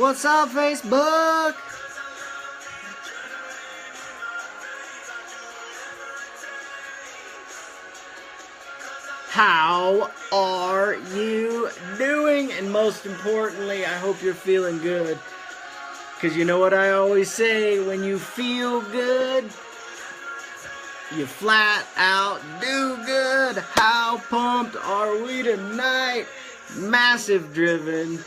What's up, Facebook? How are you doing? And most importantly, I hope you're feeling good. Because you know what I always say, when you feel good, you flat out do good. How pumped are we tonight? Massive driven,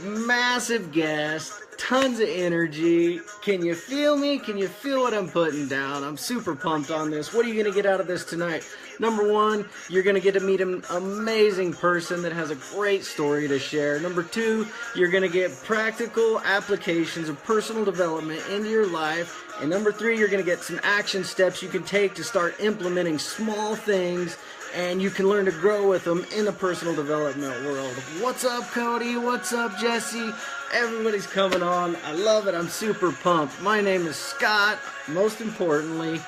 massive guest, tons of energy. Can you feel me? Can you feel what I'm putting down? I'm super pumped on this. What are you going to get out of this tonight? Number one, you're going to get to meet an amazing person that has a great story to share. Number two, you're going to get practical applications of personal development into your life. And number three, you're going to get some action steps you can take to start implementing small things, and you can learn to grow with them in the personal development world. What's up, Cody? What's up, Jesse? Everybody's coming on. I love it. I'm super pumped. My name is Scott. Most importantly,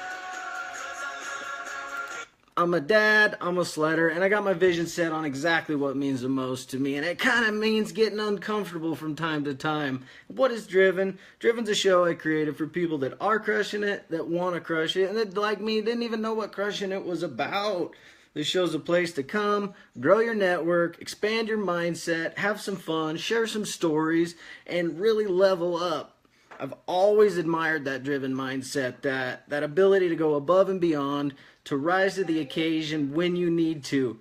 I'm a dad, I'm a sledder, and I got my vision set on exactly what means the most to me. And it kind of means getting uncomfortable from time to time. What is Driven? Driven's a show I created for people that are crushing it, that want to crush it, and that, like me, didn't even know what crushing it was about. This show's a place to come, grow your network, expand your mindset, have some fun, share some stories, and really level up. I've always admired that driven mindset, that ability to go above and beyond, to rise to the occasion when you need to.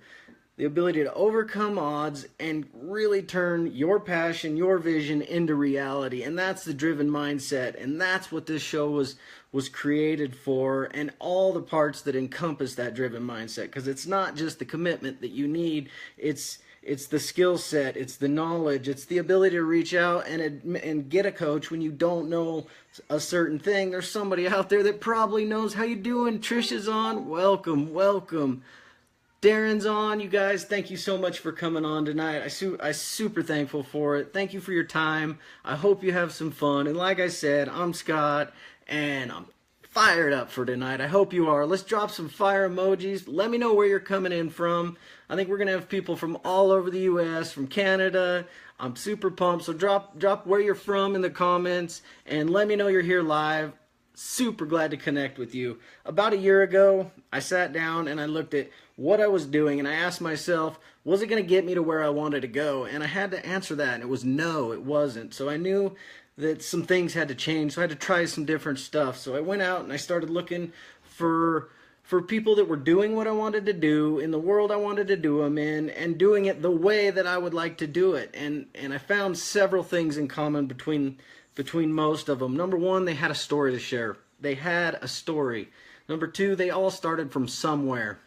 The ability to overcome odds and really turn your passion, your vision into reality. And that's the driven mindset. And that's what this show was created for, and all the parts that encompass that driven mindset. Because it's not just the commitment that you need, it's the skill set, it's the knowledge, it's the ability to reach out and get a coach when you don't know a certain thing. There's somebody out there that probably knows. How you doing? Trisha's on. Welcome, welcome. Darren's on. You guys, thank you so much for coming on tonight. I'm super thankful for it. Thank you for your time. I hope you have some fun. And like I said, I'm Scott, and I'm fired up for tonight. I hope you are. Let's drop some fire emojis. Let me know where you're coming in from. I think we're going to have people from all over the U.S., from Canada. I'm super pumped. So drop where you're from in the comments and let me know you're here live. Super glad to connect with you. About a year ago, I sat down and I looked at what I was doing, and I asked myself, was it going to get me to where I wanted to go? And I had to answer that, and it was no, it wasn't. So I knew that some things had to change, so I had to try some different stuff. So I went out and I started looking for people that were doing what I wanted to do in the world I wanted to do them in, and doing it the way that I would like to do it. And I found several things in common between most of them. Number one, they had a story to share. They had a story. Number two, they all started from somewhere.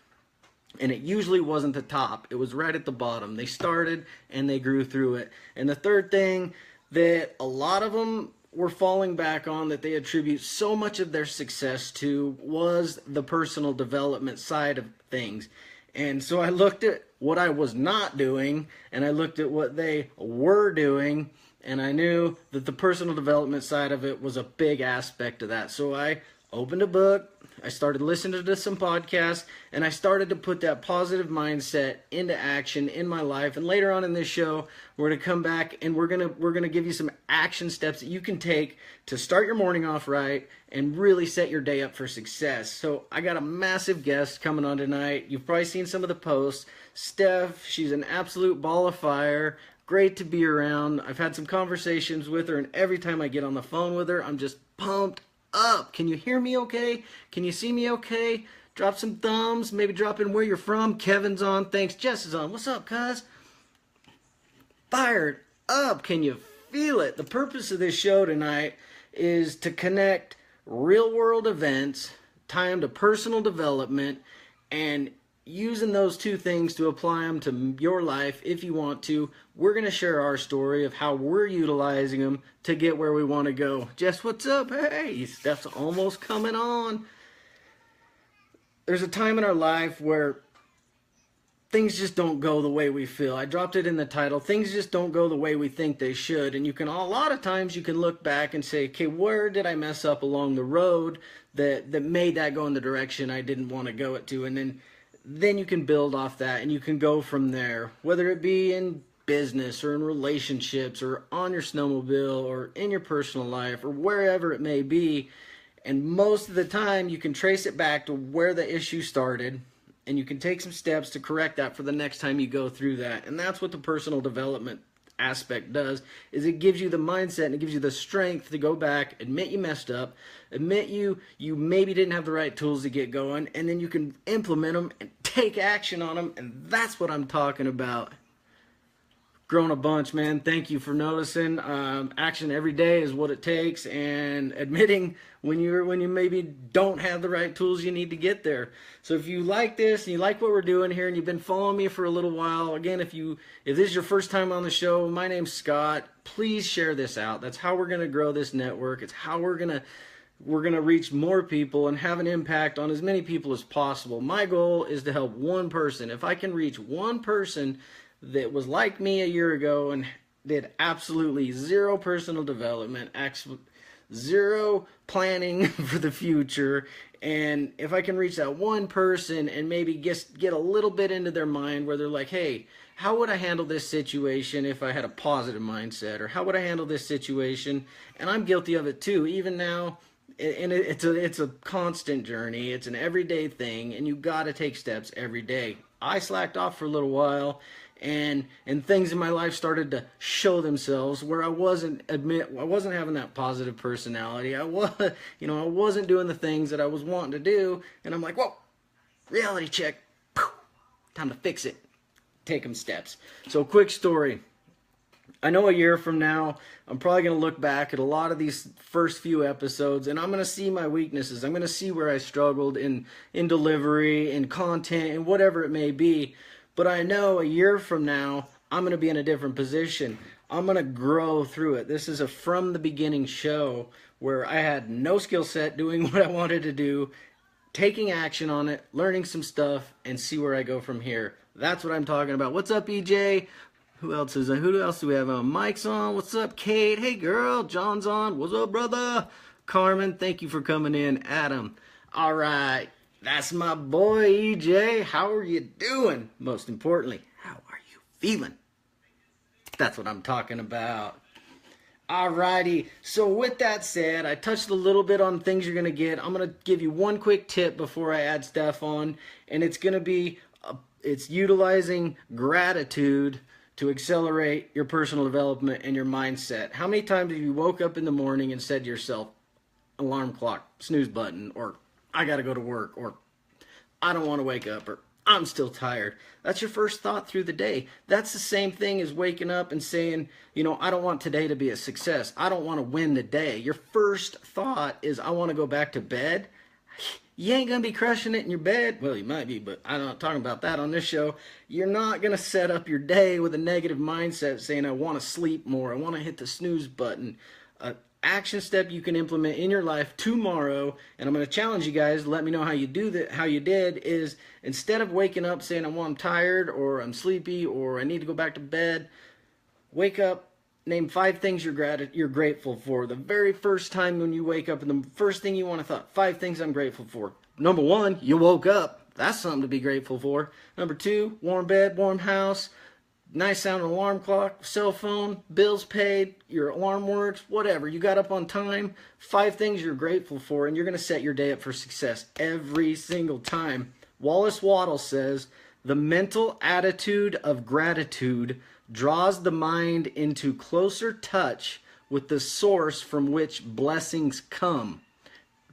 And it usually wasn't the top. It was right at the bottom. They started and they grew through it. And the third thing that a lot of them were falling back on, that they attribute so much of their success to, was the personal development side of things. And so I looked at what I was not doing, and I looked at what they were doing, and I knew that the personal development side of it was a big aspect of that. So I opened a book, I started listening to some podcasts, and I started to put that positive mindset into action in my life. And later on in this show, we're going to come back and we're going to give you some action steps that you can take to start your morning off right and really set your day up for success. So I got a massive guest coming on tonight. You've probably seen some of the posts. Steph, she's an absolute ball of fire. Great to be around. I've had some conversations with her, and every time I get on the phone with her, I'm just pumped up. Can you hear me okay? Can you see me okay? Drop some thumbs. Maybe drop in where you're from. Kevin's on. Thanks. Jess is on. What's up, cuz? Fired up. Can you feel it? The purpose of this show tonight is to connect real world events, tie them to personal development, and using those two things to apply them to your life if you want to. We're going to share our story of how we're utilizing them to get where we want to go. Jess, what's up? Hey, Steph's almost coming on. There's a time in our life where things just don't go the way we feel. I dropped it in the title. Things just don't go the way we think they should. And a lot of times you can look back and say, okay, where did I mess up along the road that made that go in the direction I didn't want to go it to? And then you can build off that and you can go from there, whether it be in business or in relationships or on your snowmobile or in your personal life or wherever it may be. And most of the time you can trace it back to where the issue started, and you can take some steps to correct that for the next time you go through that. And that's what the personal development aspect does, is it gives you the mindset and it gives you the strength to go back, admit you messed up, admit you maybe didn't have the right tools to get going, and then you can implement them and take action on them. And that's what I'm talking about. Grown a bunch, man. Thank you for noticing. Action every day is what it takes, and admitting when you maybe don't have the right tools you need to get there. So if you like this and you like what we're doing here and you've been following me for a little while, again, if this is your first time on the show, my name's Scott. Please share this out. That's how we're going to grow this network. It's how we're going to reach more people and have an impact on as many people as possible. My goal is to help one person. If I can reach one person that was like me a year ago and did absolutely zero personal development, zero planning for the future, and if I can reach that one person and maybe get a little bit into their mind where they're like, hey, how would I handle this situation if I had a positive mindset? Or how would I handle this situation? And I'm guilty of it too, even now. And it's a constant journey. It's an everyday thing, and you got to take steps every day. I slacked off for a little while, and things in my life started to show themselves where I wasn't having that positive personality. I wasn't doing the things that I was wanting to do, and I'm like, whoa, reality check. Time to fix it. Take them steps. So, quick story. I know a year from now, I'm probably going to look back at a lot of these first few episodes, and I'm going to see my weaknesses. I'm going to see where I struggled in delivery, in content, and whatever it may be. But I know a year from now, I'm going to be in a different position. I'm going to grow through it. This is a from the beginning show where I had no skill set doing what I wanted to do, taking action on it, learning some stuff, and see where I go from here. That's what I'm talking about. What's up, EJ? Who else do we have on? Mike's on. What's up, Kate? Hey, girl. John's on. What's up, brother? Carmen, thank you for coming in. Adam. All right. That's my boy, EJ. How are you doing? Most importantly, how are you feeling? That's what I'm talking about. Alrighty. So with that said, I touched a little bit on things you're going to get. I'm going to give you one quick tip before I add Steph on, and it's going to be it's utilizing gratitude to accelerate your personal development and your mindset. How many times have you woke up in the morning and said to yourself, alarm clock, snooze button, or I got to go to work, or I don't want to wake up, or I'm still tired? That's your first thought through the day. That's the same thing as waking up and saying, I don't want today to be a success. I don't want to win the day. Your first thought is, I want to go back to bed. You ain't going to be crushing it in your bed. Well, you might be, but I'm not talking about that on this show. You're not going to set up your day with a negative mindset saying, I want to sleep more. I want to hit the snooze button. Action step you can implement in your life tomorrow, and I'm going to challenge you guys, let me know how you do that, how you did, is instead of waking up saying, I'm tired, or I'm sleepy, or I need to go back to bed, wake up, name 5 things you're grateful for. The very first time when you wake up, and the first thing you want to thought, 5 things I'm grateful for. Number 1, you woke up. That's something to be grateful for. Number 2, warm bed, warm house, nice sounding alarm clock, cell phone, bills paid, your alarm works, whatever. You got up on time. 5 things you're grateful for, and you're going to set your day up for success every single time. Wallace Waddle says, the mental attitude of gratitude draws the mind into closer touch with the source from which blessings come.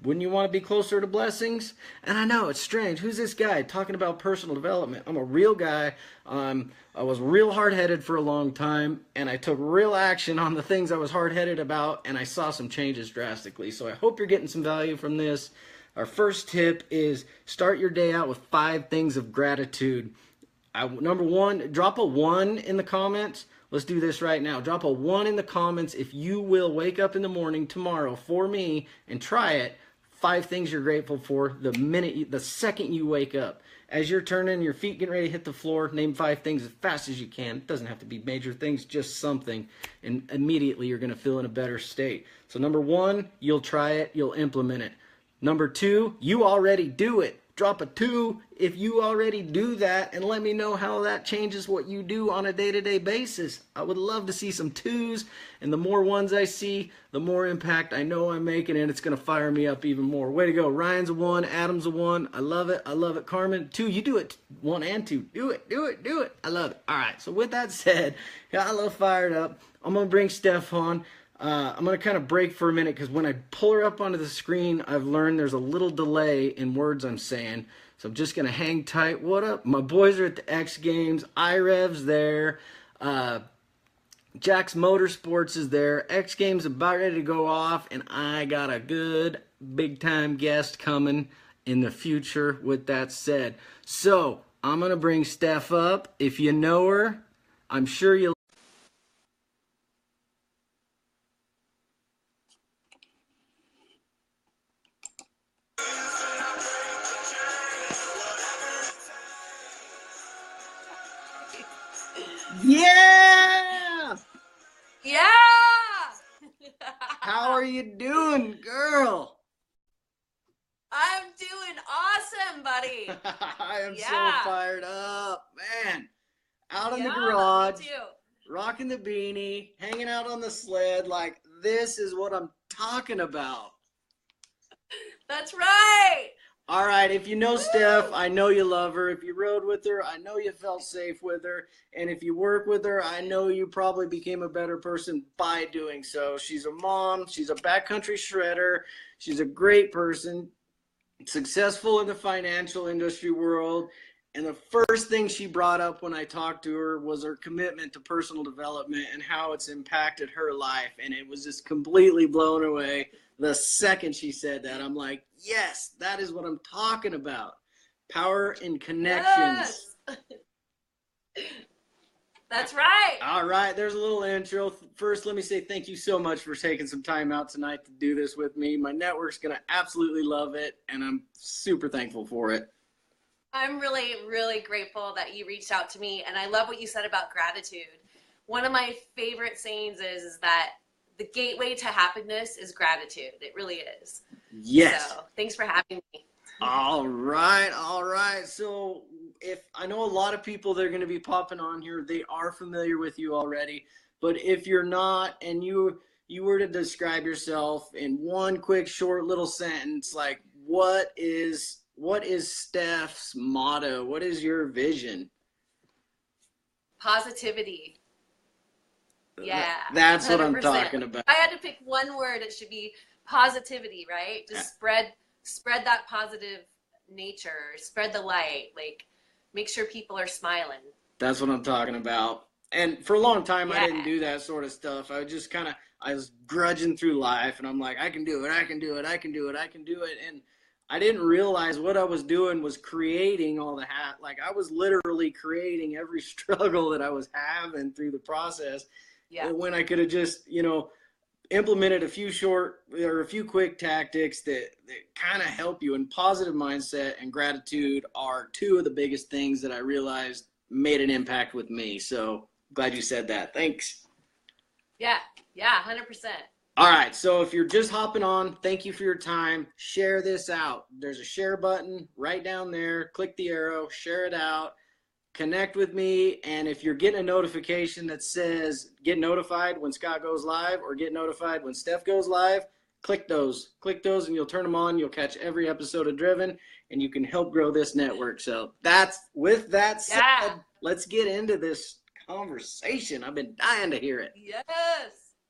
Wouldn't you want to be closer to blessings? And I know, it's strange. Who's this guy talking about personal development? I'm a real guy. I was real hard-headed for a long time, and I took real action on the things I was hard-headed about, and I saw some changes drastically. So I hope you're getting some value from this. Our first tip is start your day out with 5 things of gratitude. Number 1, drop a 1 in the comments. Let's do this right now. Drop a 1 in the comments if you will wake up in the morning tomorrow for me and try it. 5 things you're grateful for the second you wake up. As you're turning your feet, getting ready to hit the floor, name 5 things as fast as you can. It doesn't have to be major things, just something. And immediately you're going to feel in a better state. So number 1, you'll try it, you'll implement it. Number 2, you already do it. Drop a 2 if you already do that, and let me know how that changes what you do on a day-to-day basis. I would love to see some 2s, and the more 1s I see, the more impact I know I'm making, and it's going to fire me up even more. Way to go. Ryan's a 1, Adam's a 1. I love it. I love it. Carmen, 2. You do it. 1 and 2. Do it. Do it. Do it. I love it. All right. So with that said, got a little fired up. I'm going to bring Steph on. I'm going to kind of break for a minute because when I pull her up onto the screen, I've learned there's a little delay in words I'm saying. So I'm just going to hang tight. What up? My boys are at the X Games. iRev's there. Jack's Motorsports is there. X Games about ready to go off. And I got a good big-time guest coming in the future with that said. So I'm going to bring Steph up. If you know her, I'm sure you'll. Yeah! Yeah! How are you doing, girl? I'm doing awesome, buddy. I am Yeah. so fired up, man. Out in the Yeah, garage, me too. rocking the beanie, hanging out on the sled. Like, this is what I'm talking about. That's right. All right, if you know Steph, I know you love her. If you rode with her, I know you felt safe with her. And if you work with her, I know you probably became a better person by doing so. She's a mom. She's a backcountry shredder. She's a great person, successful in the financial industry world. And the first thing she brought up when I talked to her was her commitment to personal development and how it's impacted her life. And it was just completely blown away. The second she said that, I'm like, yes, that is what I'm talking about. Power and connections. Yes. That's right. All right, there's a little intro. First, let me say thank you so much for taking some time out tonight to do this with me. My network's going to absolutely love it, and I'm super thankful for it. I'm really, really grateful that you reached out to me, and I love what you said about gratitude. One of my favorite sayings is that the gateway to happiness is gratitude. It really is. Yes. So thanks for having me. All right, all right. So if I know a lot of people that are going to be popping on here, they are familiar with you already. But if you're not, and you were to describe yourself in one quick, short little sentence, like what is Steph's motto? What is your vision? Positivity. Yeah. That's 100%. What I'm talking about. I had to pick one word. It should be positivity, right? Just spread that positive nature, spread the light, like make sure people are smiling. That's what I'm talking about. And for a long time, Yeah. I didn't do that sort of stuff. I was just I was grudging through life, and I'm like, I can do it, I can do it, I can do it, I can do it. And I didn't realize what I was doing was creating all the like I was literally creating every struggle that I was having through the process. Yeah. When I could have just, implemented a few quick tactics that kind of help you. And positive mindset and gratitude are two of the biggest things that I realized made an impact with me. So glad you said that. Thanks. Yeah. Yeah. 100%. All right. So if you're just hopping on, thank you for your time. Share this out. There's a share button right down there. Click the arrow, share it out. Connect with me, and if you're getting a notification that says get notified when Scott goes live or get notified when Steph goes live, click those and you'll turn them on. You'll catch every episode of Driven, and you can help grow this network. So with that said, yeah. Let's get into this conversation. I've been dying to hear it. Yes.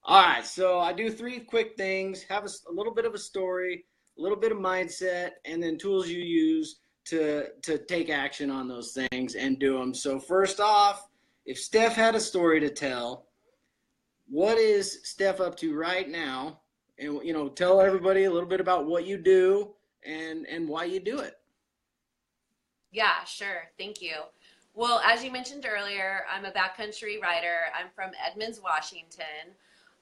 All right, so I do 3 quick things, have a little bit of a story, a little bit of mindset, and then tools you use to take action on those things and do them. So first off, if Steph had a story to tell, what is Steph up to right now? And, tell everybody a little bit about what you do and why you do it. Yeah, sure. Thank you. Well, as you mentioned earlier, I'm a backcountry rider. I'm from Edmonds, Washington.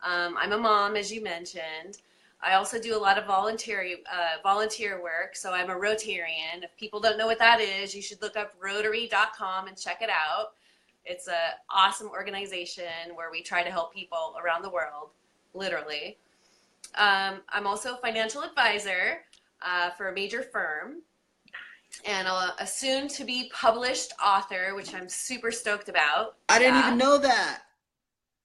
I'm a mom, as you mentioned. I also do a lot of volunteer work, so I'm a Rotarian. If people don't know what that is, you should look up Rotary.com and check it out. It's an awesome organization where we try to help people around the world, literally. I'm also a financial advisor for a major firm. and a soon-to-be published author, which I'm super stoked about. I didn't even Yeah. know that.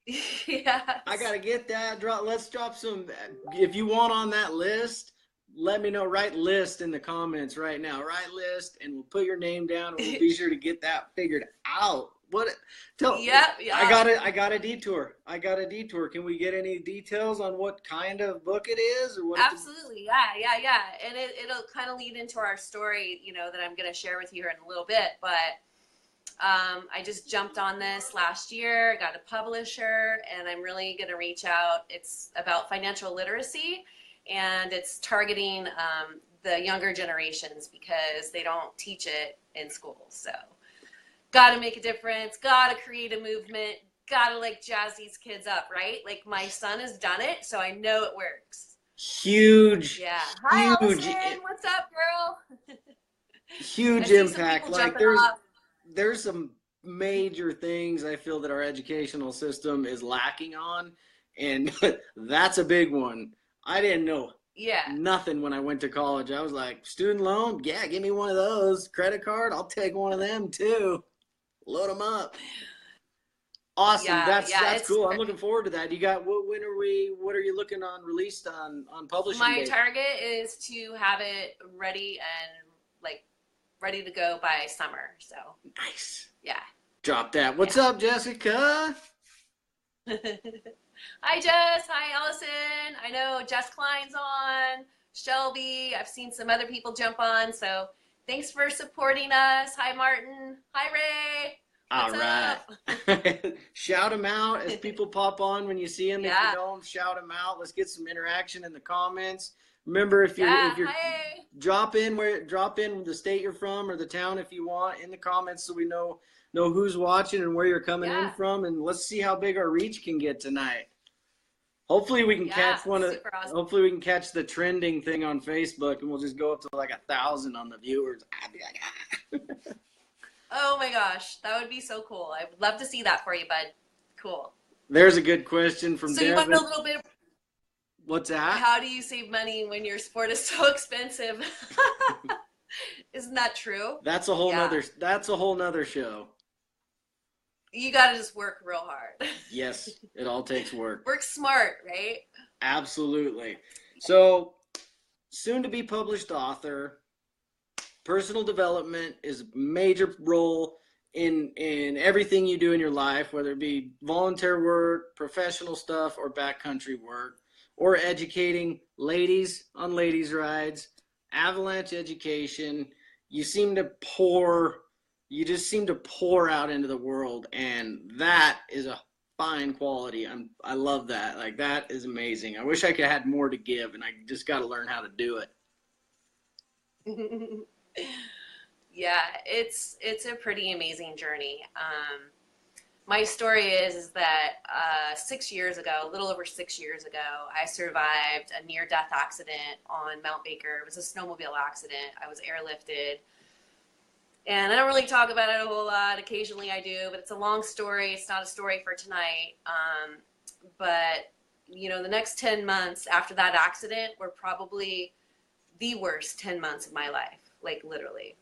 I Yes. gotta get that. Let's drop some. If you want on that list, let me know. Write list in the comments right now. Write list, and we'll put your name down, and we'll be sure to get that figured out. What? Tell. Yep, I yep. got it. I got a detour. I got a detour. Can we get any details on what kind of book it is, or what? Absolutely. Yeah. And it'll kind of lead into our story, that I'm going to share with you here in a little bit. But I just jumped on this last year, got a publisher, and I'm really going to reach out. It's about financial literacy, and it's targeting the younger generations because they don't teach it in school. So, got to make a difference, got to create a movement, got to jazz these kids up, right? Like my son has done it, so I know it works. Huge. Yeah. Hi, Allison. What's up, girl? Huge impact. Like there's some major things I feel that our educational system is lacking on, and that's a big one. I didn't know nothing when I went to college. I was like, student loan, yeah, give me one of those. Credit card, I'll take one of them too. Load them up. Awesome. That's cool. I'm looking forward to that. You got what are you looking on released on publishing My date? target is to have it ready and ready to go by summer. So nice. Yeah. Drop that. What's up, Jessica? Hi, Jess. Hi, Allison. I know Jess Klein's on. Shelby. I've seen some other people jump on. So thanks for supporting us. Hi, Martin. Hi, Ray. What's up? Shout them out as people pop on when you see them. If you know them, shout them out. Let's get some interaction in the comments. Remember, if you're drop in the state you're from or the town if you want in the comments, so we know who's watching and where you're coming in from, and let's see how big our reach can get tonight. Hopefully we can catch hopefully we can catch the trending thing on Facebook, and we'll just go up to 1,000 on the viewers. I'd be like, oh my gosh, that would be so cool. I would love to see that for you, bud. Cool. There's a good question from Devin. So you want to know a little bit. What's that? How do you save money when your sport is so expensive? Isn't that true? That's a whole nother show. You got to just work real hard. Yes, it all takes work. Work smart, right? Absolutely. So, soon to be published author, personal development is a major role in everything you do in your life, whether it be volunteer work, professional stuff, or backcountry work, or educating ladies on ladies rides, avalanche education. You just seem to pour out into the world, and that is a fine quality. I love that. That is amazing. I wish I could have had more to give, and I just got to learn how to do it. Yeah, it's a pretty amazing journey. My story is that a little over 6 years ago, I survived a near-death accident on Mount Baker. It was a snowmobile accident. I was airlifted. And I don't really talk about it a whole lot. Occasionally I do, but it's a long story. It's not a story for tonight. But, the next 10 months after that accident were probably the worst 10 months of my life, literally.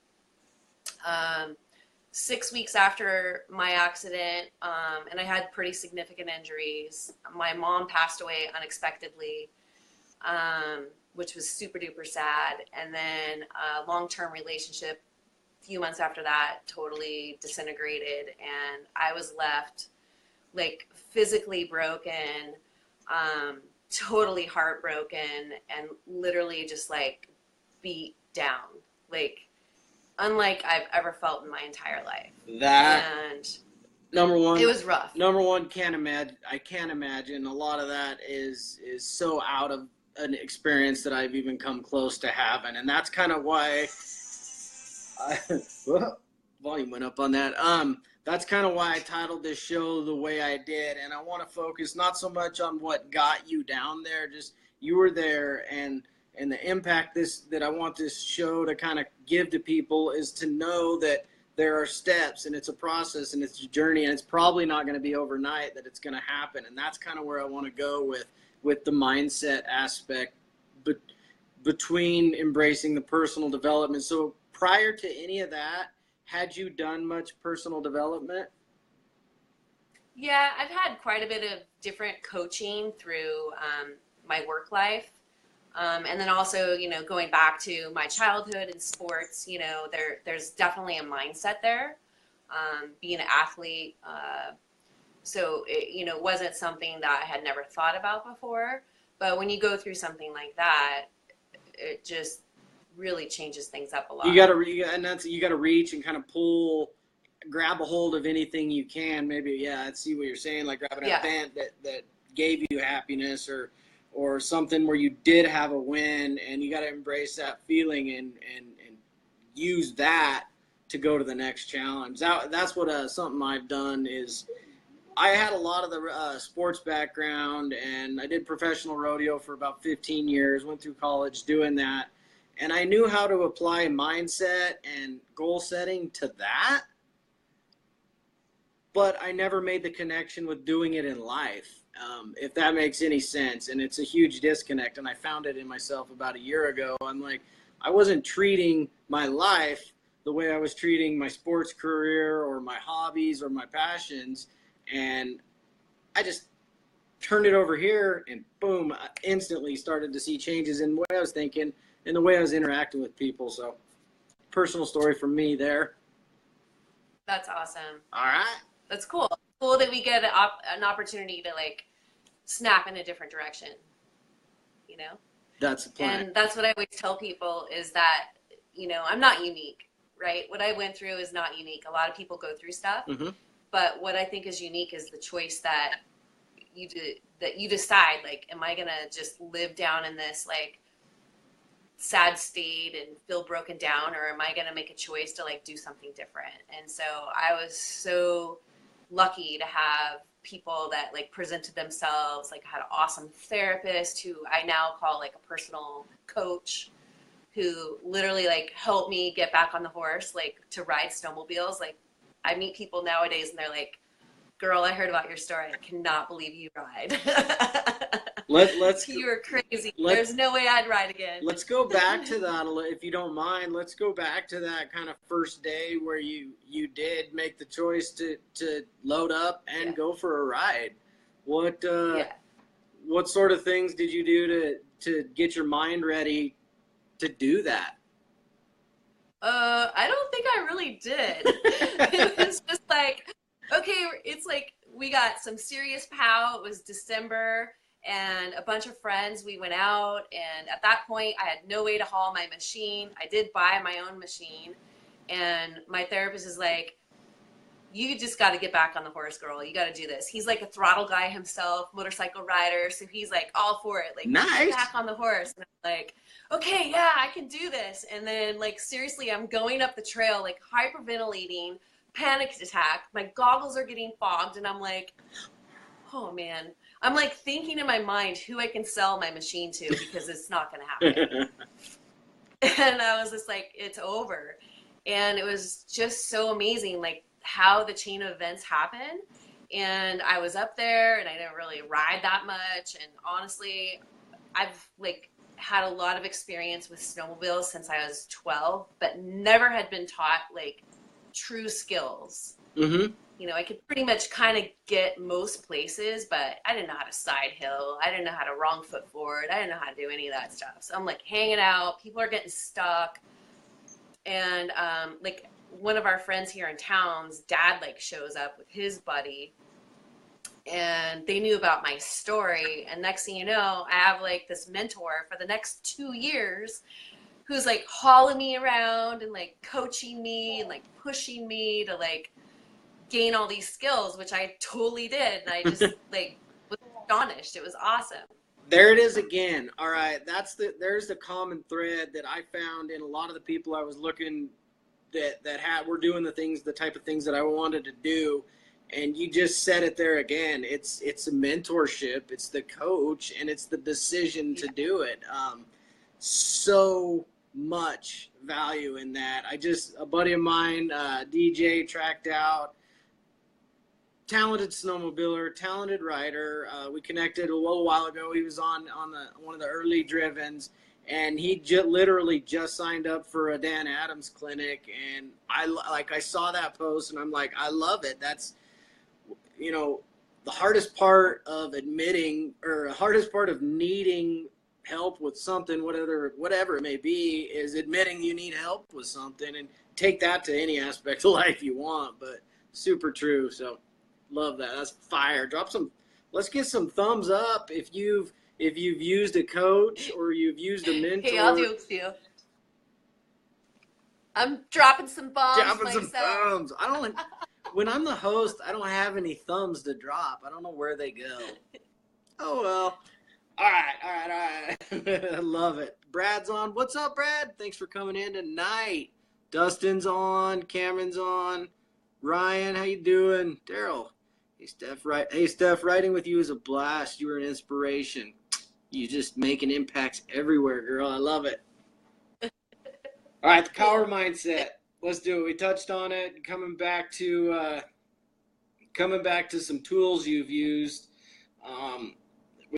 6 weeks after my accident, and I had pretty significant injuries, my mom passed away unexpectedly, which was super duper sad. And then a long-term relationship few months after that totally disintegrated, and I was left physically broken, totally heartbroken, and literally just beat down, unlike I've ever felt in my entire life. Number one, it was rough. Number one, I can't imagine. A lot of that is so out of an experience that I've even come close to having, and that's kind of why volume went up on that. That's kind of why I titled this show the way I did, and I want to focus not so much on what got you down there, just you were there, and the impact that I want this show to kind of give to people is to know that there are steps, and it's a process, and it's a journey, and it's probably not going to be overnight that it's going to happen. And that's kind of where I want to go with the mindset aspect, but between embracing the personal development. So prior to any of that, had you done much personal development? Yeah, I've had quite a bit of different coaching through my work life. And then also, going back to my childhood in sports, there's definitely a mindset there, being an athlete. So it wasn't something that I had never thought about before. But when you go through something like that, it just really changes things up a lot. You got to you got to reach and kind of grab a hold of anything you can. Maybe, yeah, I see what you're saying, like grabbing an event that gave you happiness, or something where you did have a win, and you got to embrace that feeling and use that to go to the next challenge. That's what something I've done is I had a lot of the sports background, and I did professional rodeo for about 15 years, went through college doing that, and I knew how to apply mindset and goal setting to that, but I never made the connection with doing it in life, if that makes any sense. And it's a huge disconnect, and I found it in myself about a year ago. I'm like, I wasn't treating my life the way I was treating my sports career or my hobbies or my passions, and I just turned it over here, and boom, I instantly started to see changes in the way I was thinking and the way I was interacting with people. So, personal story from me there. That's awesome. All right. That's cool. Cool that we get an opportunity to like snap in a different direction, That's the plan. And that's what I always tell people is that, I'm not unique, right? What I went through is not unique. A lot of people go through stuff, but what I think is unique is the choice that you decide, like, am I going to just live down in this like sad state and feel broken down, or am I going to make a choice to like do something different? And so I was so lucky to have people that like presented themselves. Like, I had an awesome therapist who I now call like a personal coach, who literally like helped me get back on the horse, like to ride snowmobiles. Like, I meet people nowadays and they're like, girl, I heard about your story. I cannot believe you ride. You're crazy. There's no way I'd ride again. Let's go back to that, if you don't mind. Let's go back to that kind of first day where you did make the choice to load up and go for a ride. What sort of things did you do to get your mind ready to do that? I don't think I really did. It was just like, okay, it's like we got some serious pow. It was December, and a bunch of friends, we went out, and at that point I had no way to haul my machine. I did buy my own machine, and my therapist is like, you just got to get back on the horse, girl. You got to do this. He's like a throttle guy himself, motorcycle rider, so he's like all for it. Like, nice. Get back on the horse. And I'm like, okay, yeah, I can do this. And then like seriously, I'm going up the trail like hyperventilating, panic attack. My goggles are getting fogged, and I'm like, oh man. I'm like thinking in my mind who I can sell my machine to, because it's not going to happen. And I was just like, it's over. And it was just so amazing, like how the chain of events happen. And I was up there, and I didn't really ride that much. And honestly, I've like had a lot of experience with snowmobiles since I was 12, but never had been taught like true skills. I could pretty much kind of get most places, but I didn't know how to side hill. I didn't know how to wrong foot forward. I didn't know how to do any of that stuff. So I'm like hanging out. People are getting stuck. And like one of our friends here in town's dad like shows up with his buddy, and they knew about my story. And next thing you know, I have like this mentor for the next 2 years who's like hauling me around and like coaching me and like pushing me to like gain all these skills, which I totally did. And I just like was astonished. It was awesome. There it is again. All right. There's the common thread that I found in a lot of the people I was looking were doing the type of things that I wanted to do. And you just said it there again. It's a mentorship, it's the coach, and it's the decision to do it. So much value in that. A buddy of mine, DJ, tracked out, talented snowmobiler, talented rider. We connected a little while ago. He was on one of the early drivens, and he literally just signed up for a Dan Adams clinic, and I saw that post, and I'm like, I love it. That's, you know, the hardest part of admitting, or the hardest part of needing help with something, whatever it may be, is admitting you need help with something, and take that to any aspect of life you want. But super true. So love that. That's fire. Let's get some thumbs up if you've used a coach or you've used a mentor. Hey, I'll do it too. I'm dropping some bombs Dropping some myself. thumbs. I don't. When I'm the host, I don't have any thumbs to drop. I don't know where they go. Oh well. All right. I love it. Brad's on. What's up, Brad? Thanks for coming in tonight. Dustin's on. Cameron's on. Ryan, how you doing? Daryl. Hey, Steph, writing with you is a blast. You are an inspiration. You just making impacts everywhere, girl. I love it. All right, the power mindset. Let's do it. We touched on it. Coming back to some tools you've used.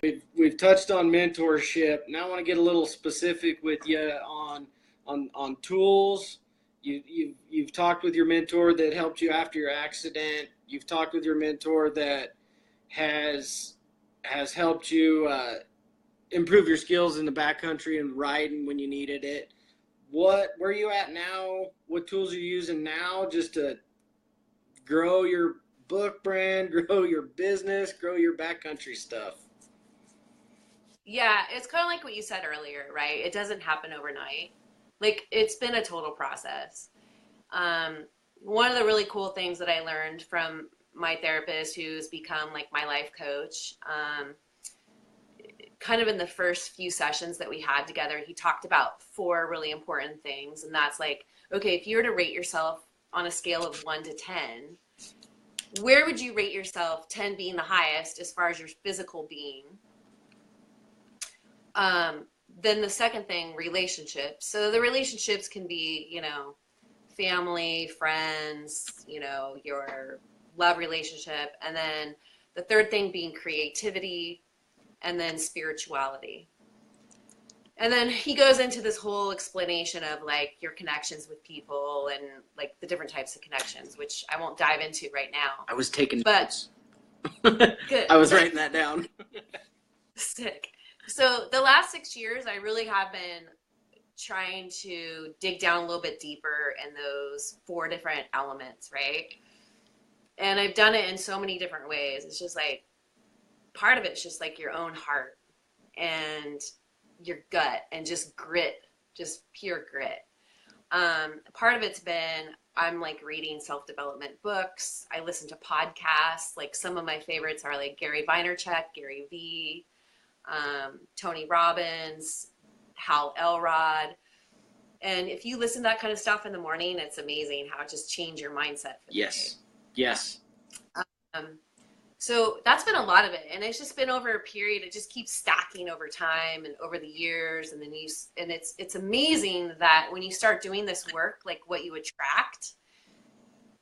We've touched on mentorship. Now I want to get a little specific with you on tools. You've talked with your mentor that helped you after your accident. You've talked with your mentor that has helped you improve your skills in the backcountry and riding when you needed it. Where are you at now? What tools are you using now just to grow your book brand, grow your business, grow your backcountry stuff? Yeah, it's kind of like what you said earlier, right? It doesn't happen overnight. Like, it's been a total process. One of the really cool things that I learned from my therapist, who's become like my life coach, kind of in the first few sessions that we had together, he talked about 4 really important things. And that's like, okay, if you were to rate yourself on a scale of 1 to 10, where would you rate yourself, 10 being the highest as far as your physical being? Then the second thing, relationships. So the relationships can be, family, friends, your love relationship. And then the third thing being creativity, and then spirituality. And then he goes into this whole explanation of like your connections with people and like the different types of connections, which I won't dive into right now. I was taking notes. Good. I was writing that down. Sick. So the last 6 years, I really have been trying to dig down a little bit deeper in those 4 different elements, right? And I've done it in so many different ways. It's just like, part of it's just like your own heart and your gut and just grit, just pure grit. Part of it's been, I'm like reading self-development books. I listen to podcasts. Like some of my favorites are like Gary Vaynerchuk, Gary V, Tony Robbins, Hal Elrod. And if you listen to that kind of stuff in the morning, it's amazing how it just changes your mindset for the day. Yes. So that's been a lot of it. And it's just been over a period. It just keeps stacking over time and over the years. And then it's amazing that when you start doing this work, like what you attract,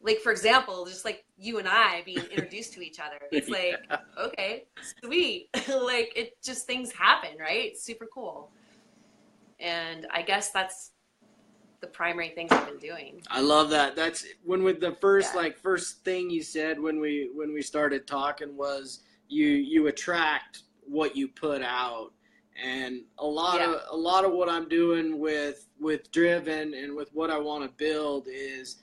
like, for example, just like you and I being introduced to each other, it's like, okay, sweet. Like it just, things happen, right? It's super cool. And I guess that's the primary things I've been doing. I love that. That's with the first thing you said when we started talking was you attract what you put out. And a lot of what I'm doing with Driven and with what I want to build is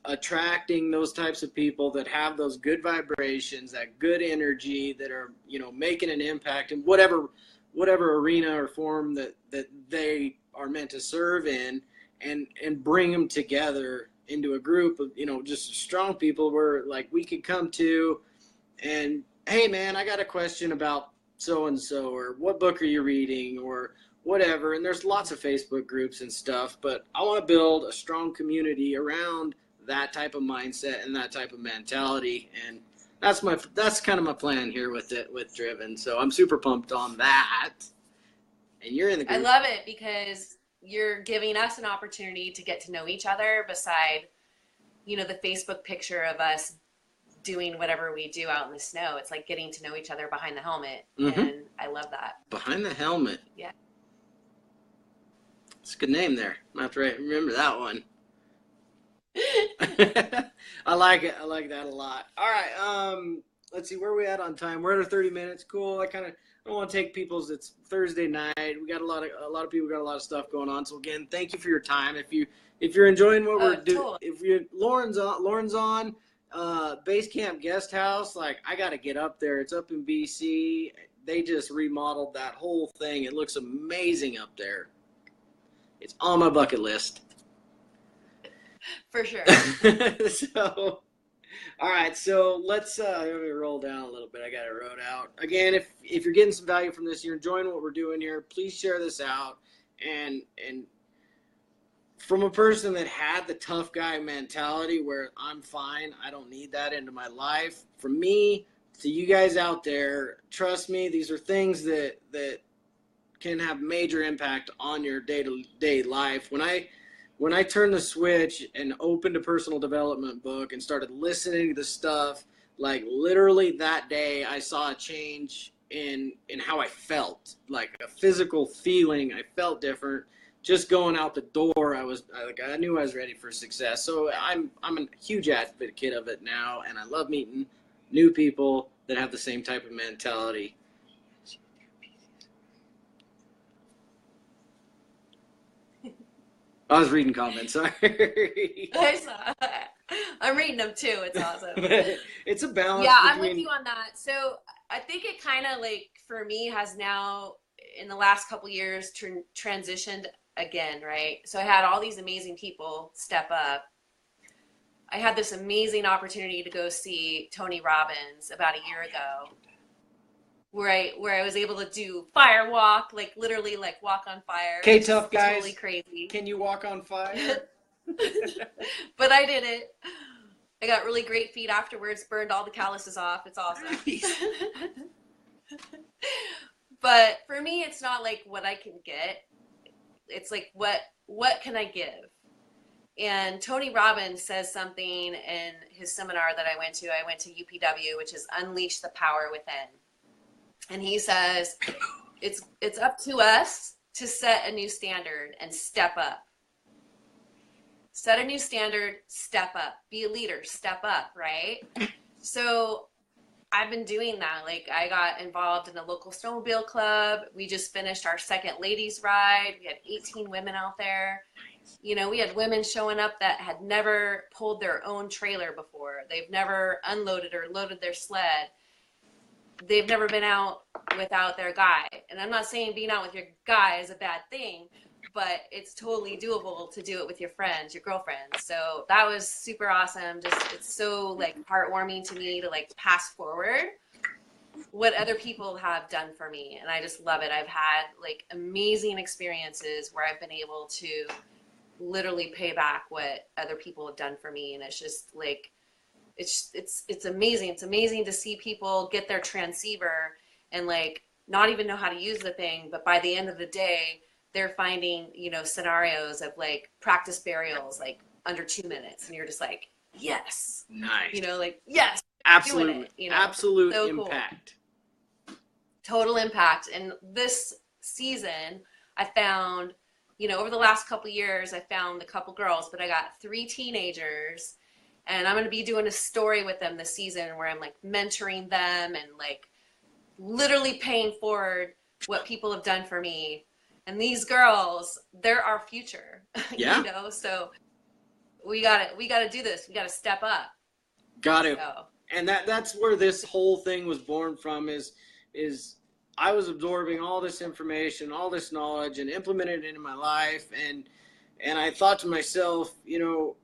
attracting those types of people that have those good vibrations, that good energy, that are, making an impact in whatever arena or form that they are meant to serve in. And bring them together into a group of, just strong people where like we could come to and, hey man, I got a question about so-and-so, or what book are you reading, or whatever. And there's lots of Facebook groups and stuff, but I want to build a strong community around that type of mindset and that type of mentality. And that's kind of my plan here with Driven. So I'm super pumped on that. And you're in the group. I love it because you're giving us an opportunity to get to know each other beside, the Facebook picture of us doing whatever we do out in the snow. It's like getting to know each other behind the helmet. Mm-hmm. And I love that. Behind the helmet. Yeah. It's a good name there. I'm gonna have to remember that one. I like it. I like that a lot. All right. Let's see where are we at on time. We're at 30 minutes. Cool. I don't want to take people's. It's Thursday night. We got a lot of people got a lot of stuff going on. So again, thank you for your time. If you're enjoying what we're doing, totally. if you Lauren's on Base Camp Guest House. Like I got to get up there. It's up in BC. They just remodeled that whole thing. It looks amazing up there. It's on my bucket list. For sure. So, all right. So let's let me roll down a little bit. I got it wrote out. Again, if you're getting some value from this, you're enjoying what we're doing here, please share this out. And from a person that had the tough guy mentality where I'm fine, I don't need that into my life. For me, to you guys out there, trust me, these are things that can have major impact on your day-to-day life. When I turned the switch and opened a personal development book and started listening to the stuff, like literally that day I saw a change in how I felt, like a physical feeling. I felt different. Just going out the door, I knew I was ready for success. So I'm a huge advocate of it now, and I love meeting new people that have the same type of mentality. I was reading comments, sorry. I saw that. I'm reading them too. It's awesome. It's a balance. Yeah, I'm with you on that. So I think it kind of like, for me, has now in the last couple years transitioned again, right? So I had all these amazing people step up. I had this amazing opportunity to go see Tony Robbins about a year ago, where I was able to do fire walk, like literally like walk on fire. Okay, tough guys. Totally crazy. Can you walk on fire? But I did it. I got really great feet afterwards, burned all the calluses off. It's awesome. Nice. But for me, it's not like what I can get. It's like, what can I give? And Tony Robbins says something in his seminar that I went to UPW, which is Unleash the Power Within. And he says, it's up to us to set a new standard and step up. Set a new standard, step up. Be a leader, step up, right? So I've been doing that. Like I got involved in a local snowmobile club. We just finished our second ladies ride. We had 18 women out there. You know, we had women showing up that had never pulled their own trailer before. They've never unloaded or loaded their sled. They've never been out without their guy. And I'm not saying being out with your guy is a bad thing, but it's totally doable to do it with your friends, your girlfriends. So that was super awesome. Just, it's so like heartwarming to me to like pass forward what other people have done for me. And I just love it. I've had like amazing experiences where I've been able to literally pay back what other people have done for me. And it's just like, it's amazing. It's amazing to see people get their transceiver and like not even know how to use the thing, but by the end of the day, they're finding, you know, scenarios of like practice burials like under 2 minutes, and you're just like, yes, nice. You know, like yes, absolutely, doing it, you know? absolute so impact, cool. Total impact. And this season, I found, you know, over the last couple years, I found a couple girls, but I got 3 teenagers. And I'm going to be doing a story with them this season where I'm like mentoring them and like literally paying forward what people have done for me. And these girls, they're our future, yeah. You know? So we got to do this. We got to step up. Got to. So. And that's where this whole thing was born from is I was absorbing all this information, all this knowledge, and implementing it into my life. And I thought to myself, you know,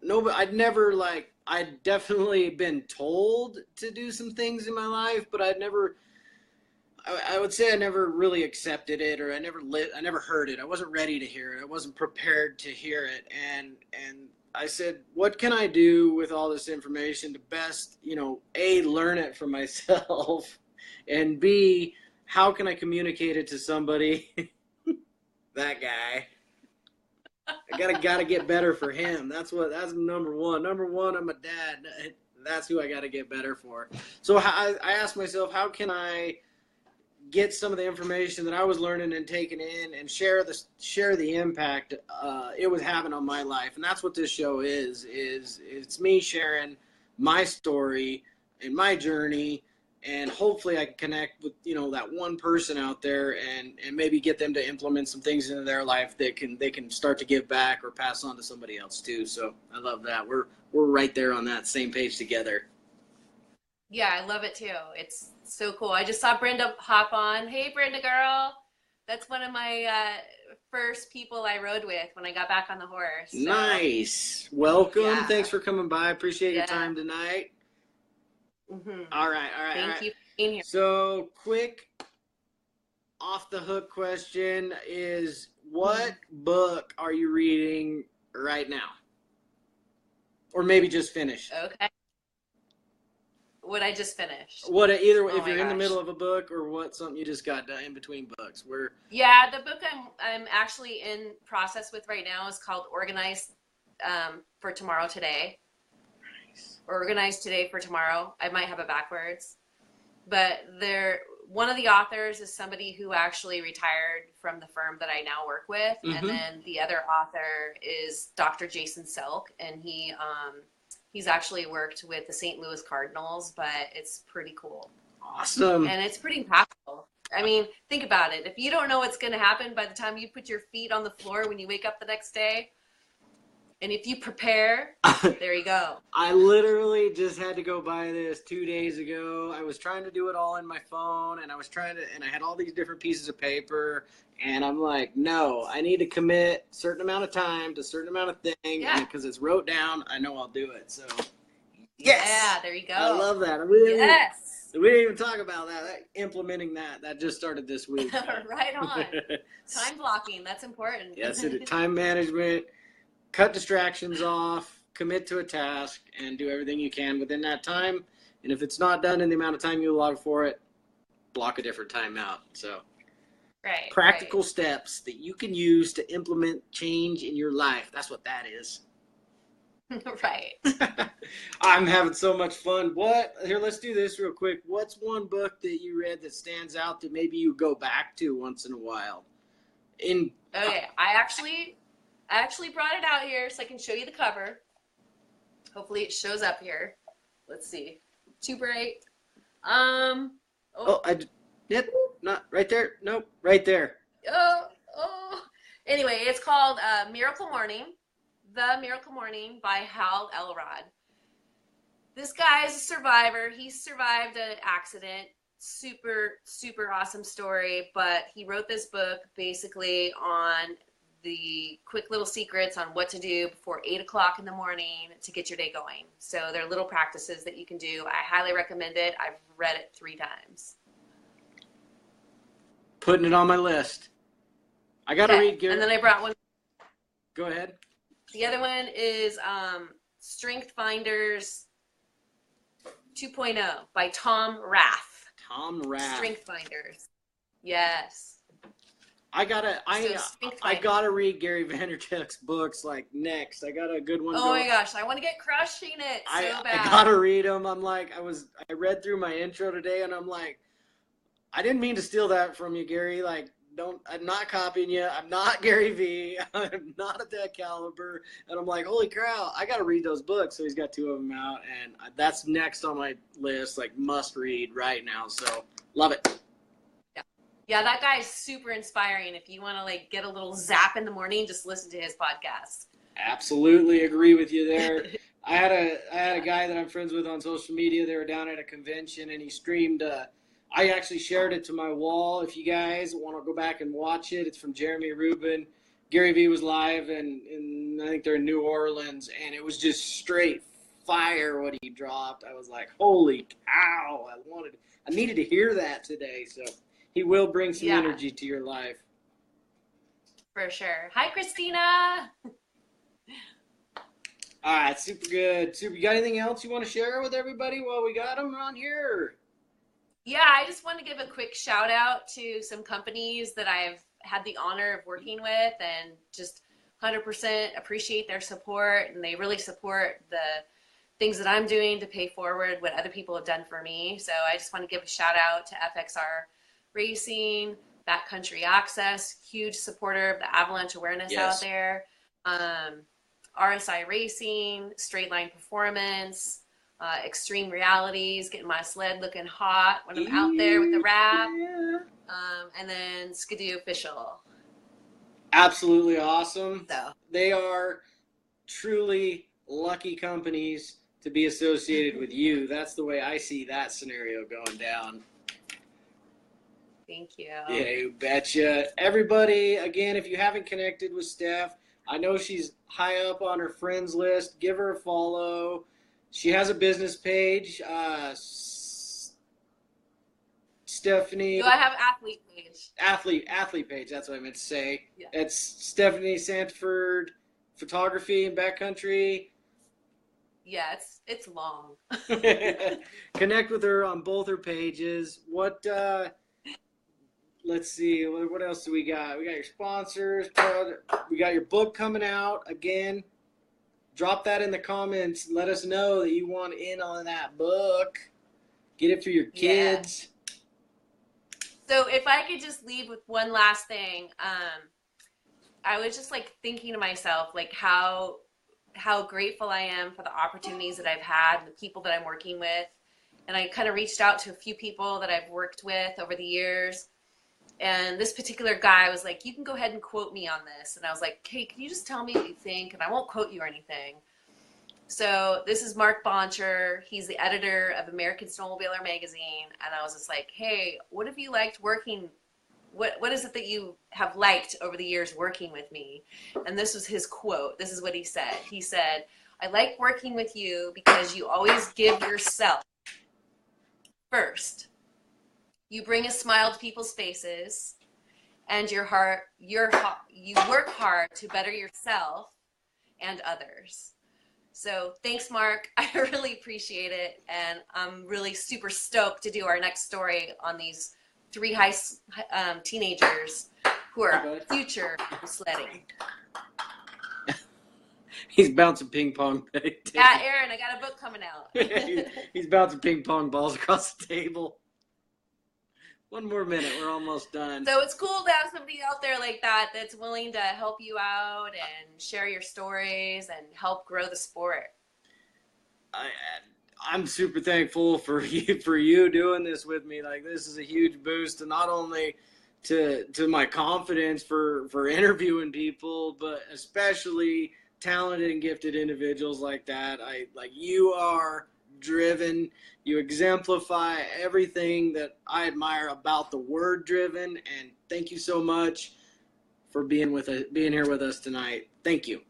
no, I'd definitely been told to do some things in my life, but I would say I never really accepted it, or I never heard it. I wasn't ready to hear it. I wasn't prepared to hear it. And I said, what can I do with all this information to best, you know, A, learn it for myself, and B, how can I communicate it to somebody, that guy. I gotta get better for him. That's number one. Number one, I'm a dad. That's who I gotta get better for. So I asked myself, how can I get some of the information that I was learning and taking in and share the impact it was having on my life. And that's what this show is it's me sharing my story and my journey, and hopefully I can connect with, you know, that one person out there and maybe get them to implement some things into their life that they can start to give back or pass on to somebody else too. So I love that. We're right there on that same page together. Yeah, I love it too. It's so cool. I just saw Brenda hop on. Hey, Brenda girl. That's one of my first people I rode with when I got back on the horse. So, nice. Welcome. yeah. Thanks for coming by. Appreciate your time tonight. All right. Thank you for being here. So, quick off the hook question is, what book are you reading right now? Or maybe just finished? Okay. What I just finished. What if you're in the middle of a book, or what, something you just got done in between books? Yeah, the book I'm actually in process with right now is called Organized for Tomorrow Today. Nice. Organized Today for Tomorrow. I might have it backwards. But one of the authors is somebody who actually retired from the firm that I now work with. Mm-hmm. And then the other author is Dr. Jason Selk, and he's actually worked with the St. Louis Cardinals, but it's pretty cool. Awesome. And it's pretty impactful. I mean, think about it. If you don't know what's going to happen by the time you put your feet on the floor when you wake up the next day, and if you prepare, there you go. I literally just had to go buy this 2 days ago. I was trying to do it all in my phone, and I had all these different pieces of paper, and I'm like, no, I need to commit a certain amount of time to a certain amount of thing, because it's wrote down, I know I'll do it. So, yes. Yeah, there you go. I love that. We didn't even talk about that. Implementing that just started this week. Right on. Time blocking, that's important. Yes, time management. Cut distractions off, commit to a task, and do everything you can within that time. And if it's not done in the amount of time you allot for it, block a different time out. So, practical steps that you can use to implement change in your life. That's what that is. Right. I'm having so much fun. Here, let's do this real quick. What's one book that you read that stands out that maybe you go back to once in a while? Okay, I actually brought it out here so I can show you the cover. Hopefully it shows up here. Let's see. Too bright. Yep, not right there. Nope, right there. Anyway, it's called Miracle Morning. The Miracle Morning by Hal Elrod. This guy is a survivor. He survived an accident. Super, super awesome story. But he wrote this book basically on the quick little secrets on what to do before 8 o'clock in the morning to get your day going. So there are little practices that you can do. I highly recommend it. I've read it 3 times. Putting it on my list. I got to read, Gary. And then I brought one. Go ahead. The other one is Strength Finders 2.0 by Tom Rath. Tom Rath. Strength Finders. Yes. I gotta read Gary Vaynerchuk's books next. I got a good one. Oh my gosh, I want to get crushing it so bad. I gotta read them. I'm like, I read through my intro today, and I'm like, I didn't mean to steal that from you, Gary. I'm not copying you. I'm not Gary V. I'm not at that caliber. And I'm like, holy cow, I gotta read those books. So he's got 2 of them out, and that's next on my list, must read right now. So love it. Yeah, that guy is super inspiring. If you want to get a little zap in the morning, just listen to his podcast. Absolutely agree with you there. I had a guy that I'm friends with on social media. They were down at a convention, and he streamed. I actually shared it to my wall. If you guys want to go back and watch it, it's from Jeremy Rubin. Gary V was live, and I think they're in New Orleans, and it was just straight fire what he dropped. I was like, holy cow! I needed to hear that today. So. He will bring some energy to your life. For sure. Hi, Christina. All right, super good. You got anything else you want to share with everybody while we got them on here? Yeah, I just want to give a quick shout out to some companies that I've had the honor of working with, and just 100% appreciate their support, and they really support the things that I'm doing to pay forward what other people have done for me. So I just want to give a shout out to FXR racing, backcountry access, huge supporter of the avalanche awareness out there. RSI racing, straight line performance, extreme realities, getting my sled looking hot when I'm out there with the wrap, and then Skidoo official. Absolutely awesome. So they are truly lucky companies to be associated with you. That's the way I see that scenario going down. Thank you. Yeah, you betcha. Everybody, again, if you haven't connected with Steph, I know she's high up on her friends list. Give her a follow. She has a business page. Stephanie. Do I have athlete page? Athlete page. That's what I meant to say. Yeah. It's Stephanie Santeford Photography and Backcountry. Yeah, it's long. Connect with her on both her pages. Let's see, what else do we got? We got your sponsors. We got your book coming out. Again, drop that in the comments. Let us know that you want in on that book. Get it for your kids. Yeah. So if I could just leave with one last thing, I was just like thinking to myself, like how grateful I am for the opportunities that I've had and the people that I'm working with. And I kind of reached out to a few people that I've worked with over the years. And this particular guy was like, you can go ahead and quote me on this. And I was like, hey, can you just tell me what you think? And I won't quote you or anything. So this is Mark Boncher. He's the editor of American Snowmobiler magazine. And I was just like, hey, what have you liked working? What is it that you have liked over the years working with me? And this was his quote. This is what he said. He said, I like working with you because you always give yourself first. You bring a smile to people's faces, and you work hard to better yourself and others. So thanks, Mark. I really appreciate it, and I'm really super stoked to do our next story on these 3 teenagers who are future sledding. He's bouncing ping pong. Yeah, Aaron, I got a book coming out. He's bouncing ping pong balls across the table. One more minute, we're almost done. So it's cool to have somebody out there like that that's willing to help you out and share your stories and help grow the sport. I'm super thankful for you doing this with me. Like, this is a huge boost to not only to my confidence for interviewing people, but especially talented and gifted individuals like that. You are driven. You exemplify everything that I admire about the word driven, and thank you so much for being here with us tonight. Thank you.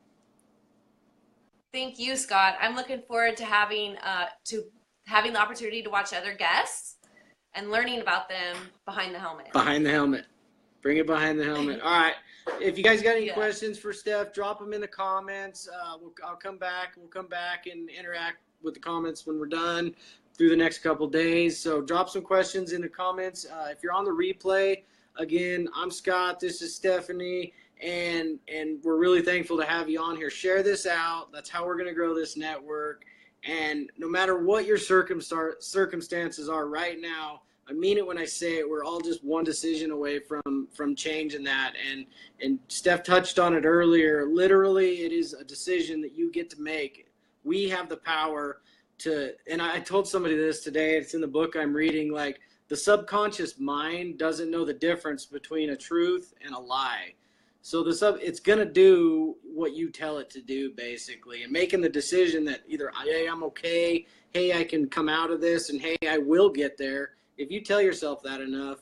Thank you, Scott. I'm looking forward to having the opportunity to watch other guests and learning about them behind the helmet. Behind the helmet. Bring it behind the helmet. All right. If you guys got any questions for Steph, drop them in the comments. I'll come back. We'll come back and interact with the comments when we're done through the next couple days. So drop some questions in the comments. If you're on the replay, again, I'm Scott. This is Stephanie. And we're really thankful to have you on here. Share this out. That's how we're going to grow this network. And no matter what your circumstances are right now, I mean it when I say it, we're all just one decision away from changing that. And Steph touched on it earlier. Literally, it is a decision that you get to make. We have the power to, and I told somebody this today, it's in the book I'm reading, like the subconscious mind doesn't know the difference between a truth and a lie. So it's going to do what you tell it to do, basically, and making the decision that either, hey, I'm okay, hey, I can come out of this, and hey, I will get there. If you tell yourself that enough,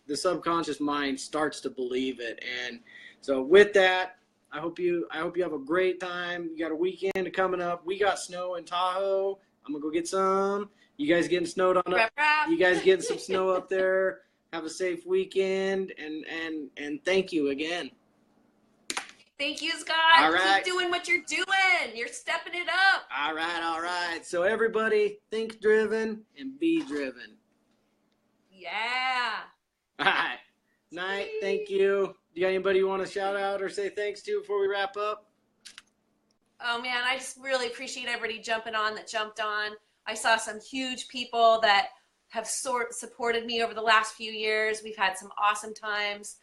the subconscious mind starts to believe it. And so with that, I hope you have a great time. You got a weekend coming up. We got snow in Tahoe. I'm going to go get some. You guys getting snowed on up? You guys getting some snow up there? Have a safe weekend, and thank you again. Thank you, Scott. All right. Keep doing what you're doing. You're stepping it up. All right. So everybody, think driven and be driven. Yeah. All right. Night. Thank you. Do you got anybody you want to shout out or say thanks to before we wrap up? Oh, man, I just really appreciate everybody jumped on. I saw some huge people that have supported me over the last few years. We've had some awesome times,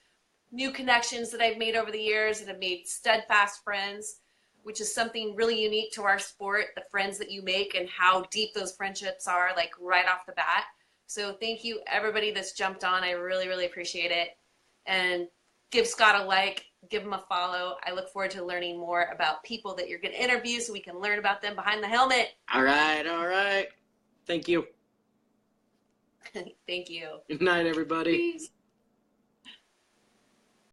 new connections that I've made over the years that have made steadfast friends, which is something really unique to our sport, the friends that you make and how deep those friendships are, like right off the bat. So thank you, everybody that's jumped on. I really, really appreciate it. And give Scott a like, give him a follow. I look forward to learning more about people that you're going to interview so we can learn about them behind the helmet. All right, all right. Thank you. Thank you. Good night, everybody. Peace.